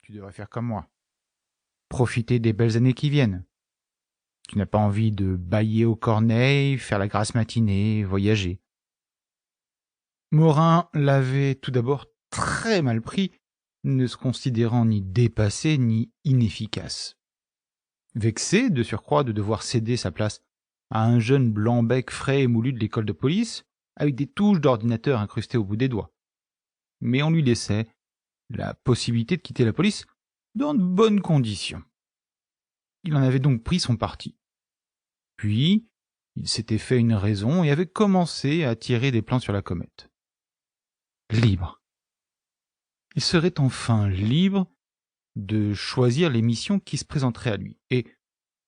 Tu devrais faire comme moi. Profiter des belles années qui viennent. Tu n'as pas envie de bâiller au corneille, faire la grasse matinée, voyager. Morin l'avait tout d'abord très mal pris, ne se considérant ni dépassé ni inefficace. Vexé, de surcroît, de devoir céder sa place à un jeune blanc-bec frais et moulu de l'école de police, avec des touches d'ordinateur incrustées au bout des doigts. Mais on lui laissait la possibilité de quitter la police dans de bonnes conditions. Il en avait donc pris son parti. Puis, il s'était fait une raison et avait commencé à tirer des plans sur la comète. Libre. Il serait enfin libre de choisir les missions qui se présenteraient à lui. Et,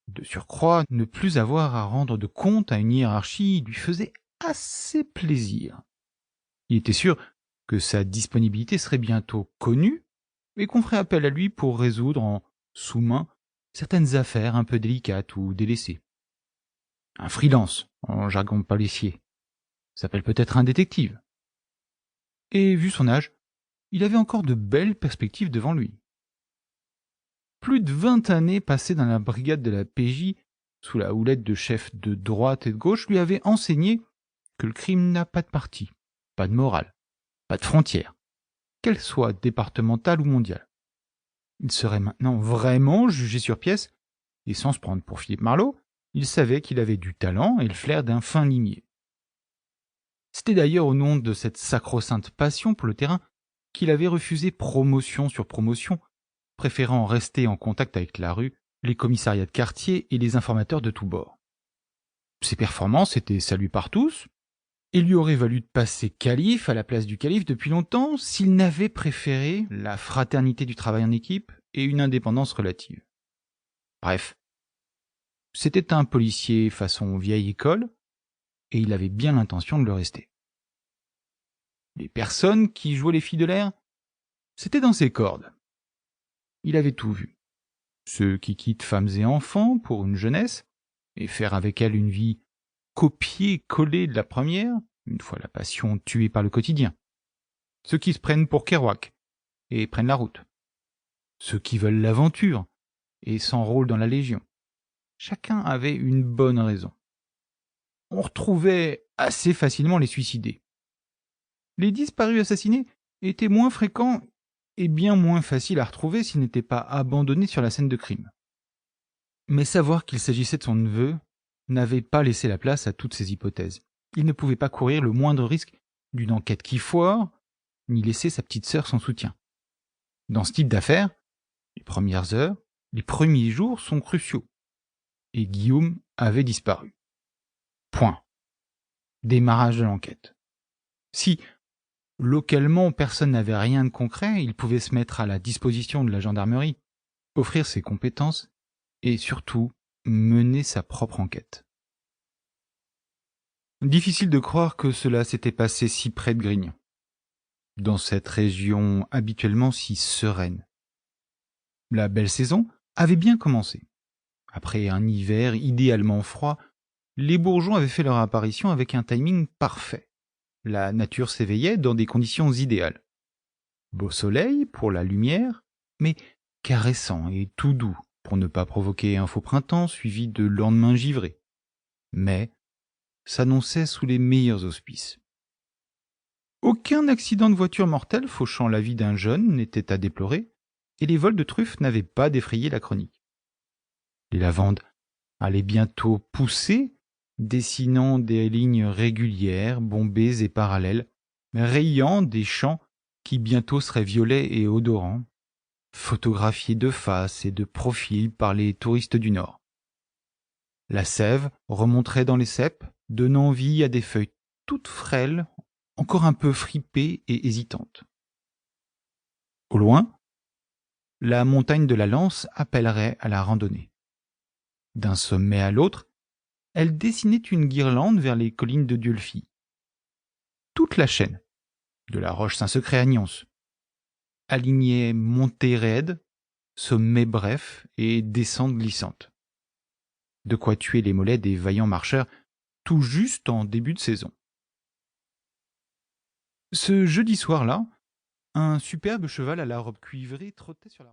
de surcroît, ne plus avoir à rendre de compte à une hiérarchie lui faisait assez plaisir. Il était sûr que sa disponibilité serait bientôt connue et qu'on ferait appel à lui pour résoudre en sous-main certaines affaires un peu délicates ou délaissées. Un freelance, en jargon policier, s'appelle peut-être un détective. Et vu son âge, il avait encore de belles perspectives devant lui. Plus de 20 années passées dans la brigade de la PJ, sous la houlette de chefs de droite et de gauche, lui avaient enseigné que le crime n'a pas de parti, pas de morale, pas de frontières, qu'elle soit départementale ou mondiale. Il serait maintenant vraiment jugé sur pièce, et sans se prendre pour Philippe Marlowe, il savait qu'il avait du talent et le flair d'un fin limier. C'était d'ailleurs au nom de cette sacro-sainte passion pour le terrain qu'il avait refusé promotion sur promotion, préférant rester en contact avec la rue, les commissariats de quartier et les informateurs de tous bords. Ses performances étaient saluées par tous, et lui aurait valu de passer calife à la place du calife depuis longtemps s'il n'avait préféré la fraternité du travail en équipe et une indépendance relative. Bref, c'était un policier façon vieille école, et il avait bien l'intention de le rester. Les personnes qui jouaient les filles de l'air, c'était dans ses cordes. Il avait tout vu. Ceux qui quittent femmes et enfants pour une jeunesse, et faire avec elle une vie copier-coller de la première, une fois la passion tuée par le quotidien. Ceux qui se prennent pour Kerouac, et prennent la route. Ceux qui veulent l'aventure, et s'enrôlent dans la Légion. Chacun avait une bonne raison. On retrouvait assez facilement les suicidés. Les disparus assassinés étaient moins fréquents et bien moins faciles à retrouver s'ils n'étaient pas abandonnés sur la scène de crime. Mais savoir qu'il s'agissait de son neveu n'avait pas laissé la place à toutes ces hypothèses. Il ne pouvait pas courir le moindre risque d'une enquête qui foire, ni laisser sa petite sœur sans soutien. Dans ce type d'affaires, les premières heures, les premiers jours sont cruciaux. Et Guillaume avait disparu. Point. Démarrage de l'enquête. Si, localement, personne n'avait rien de concret, il pouvait se mettre à la disposition de la gendarmerie, offrir ses compétences et surtout mener sa propre enquête. Difficile de croire que cela s'était passé si près de Grignan, dans cette région habituellement si sereine. La belle saison avait bien commencé. Après un hiver idéalement froid, les bourgeons avaient fait leur apparition avec un timing parfait. La nature s'éveillait dans des conditions idéales. Beau soleil pour la lumière, mais caressant et tout doux pour ne pas provoquer un faux printemps suivi de lendemains givrés. Mais s'annonçait sous les meilleurs auspices. Aucun accident de voiture mortel fauchant la vie d'un jeune n'était à déplorer, et les vols de truffes n'avaient pas défrayé la chronique. Les lavandes allaient bientôt pousser, dessinant des lignes régulières, bombées et parallèles, rayant des champs qui bientôt seraient violets et odorants, photographiés de face et de profil par les touristes du Nord. La sève remonterait dans les ceps, donnant vie à des feuilles toutes frêles, encore un peu fripées et hésitantes. Au loin, la montagne de la Lance appellerait à la randonnée. D'un sommet à l'autre, elle dessinait une guirlande vers les collines de Dieulefit. Toute la chaîne, de la roche Saint-Secret à Nyons, alignait montées raides, sommets brefs et descentes glissantes. De quoi tuer les mollets des vaillants marcheurs tout juste en début de saison. Ce jeudi soir-là, un superbe cheval à la robe cuivrée trottait sur la